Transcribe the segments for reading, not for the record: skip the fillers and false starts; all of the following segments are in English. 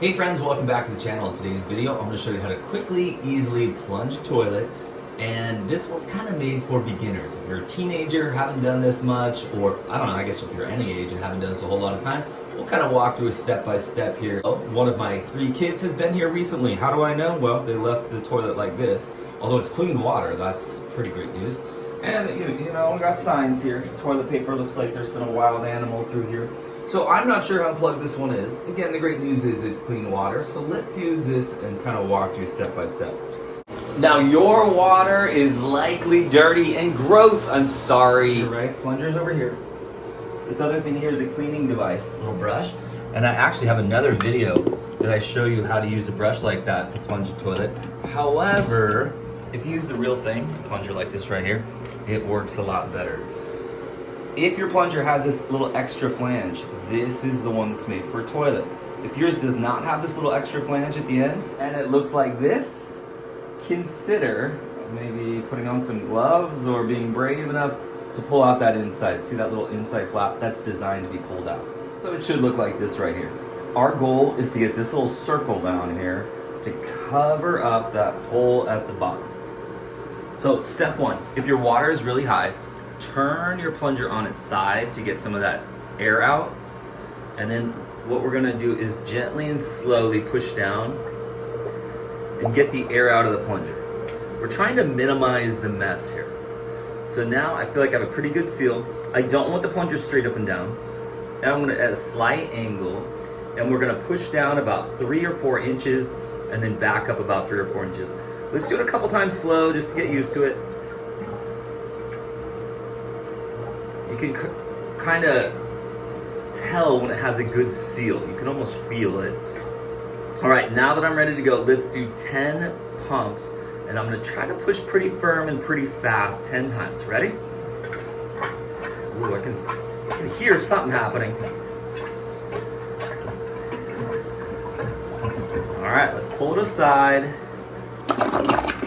Hey friends, welcome back to the channel. In today's video, I'm going to show you how to quickly, easily plunge a toilet. And this one's kind of made for beginners. If you're a teenager, haven't done this much, or I don't know, I guess if you're any age and haven't done this a whole lot of times, we'll kind of walk through a step-by-step here. One of my 3 kids has been here recently. How do I know? Well, they left the toilet like this. Although it's clean water, that's pretty great news. And you know, we got signs here. Toilet paper looks like there's been a wild animal through here. So I'm not sure how unplugged this one is. Again, the great news is it's clean water. So let's use this and kind of walk through step by step. Now your water is likely dirty and gross. I'm sorry. You're right, plunger's over here. This other thing here is a cleaning device, a little brush. And I actually have another video that I show you how to use a brush like that to plunge a toilet. However, if you use the real thing, plunger like this right here, it works a lot better. If your plunger has this little extra flange, this is the one that's made for a toilet. If yours does not have this little extra flange at the end, and it looks like this, consider maybe putting on some gloves or being brave enough to pull out that inside. See that little inside flap? That's designed to be pulled out. So it should look like this right here. Our goal is to get this little circle down here to cover up that hole at the bottom. So step 1, if your water is really high, turn your plunger on its side to get some of that air out. And then what we're gonna do is gently and slowly push down and get the air out of the plunger. We're trying to minimize the mess here. So now I feel like I have a pretty good seal. I don't want the plunger straight up and down. Now I'm gonna at a slight angle, and we're gonna push down about 3 or 4 inches and then back up about 3 or 4 inches. Let's do it a couple times slow just to get used to it. You can kind of tell when it has a good seal. You can almost feel it. All right, now that I'm ready to go, let's do 10 pumps, and I'm gonna try to push pretty firm and pretty fast 10 times. Ready? Ooh, I can hear something happening. All right, let's pull it aside.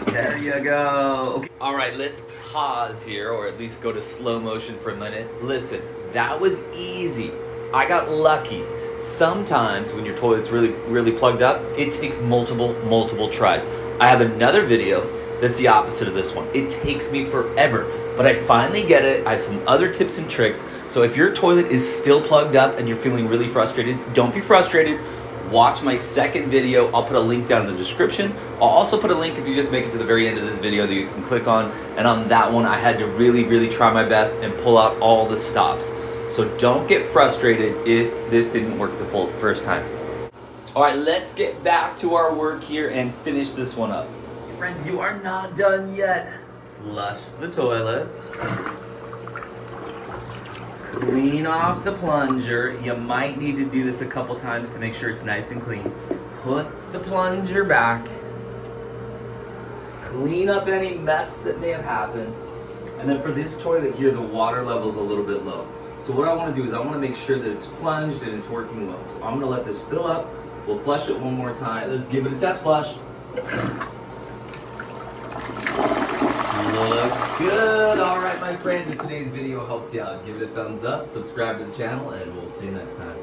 There you go. Okay. All right, let's pause here, or at least go to slow motion for a minute. Listen, that was easy. I got lucky. Sometimes when your toilet's really plugged up, it takes multiple tries. I have another video that's the opposite of this one. It takes me forever, but I finally get it. I have some other tips and tricks. So if your toilet is still plugged up and you're feeling really frustrated, don't be frustrated. Watch my second video. I'll put a link down in the description. I'll also put a link if you just make it to the very end of this video that you can click on. And on that one, I had to really try my best and pull out all the stops. So don't get frustrated if this didn't work the first time. All right, let's get back to our work here and finish this one up. Friends, you are not done yet. Flush the toilet. Clean off the plunger. You might need to do this a couple times to make sure it's nice and clean. Put the plunger back. Clean up any mess that may have happened. And then for this toilet here, the water level's a little bit low. So what I want to do is I want to make sure that it's plunged and it's working well. So I'm going to let this fill up. We'll flush it one more time. Let's give it a test flush. Looks good. All right, my friends, if today's video helped you out, give it a thumbs up, subscribe to the channel, and we'll see you next time.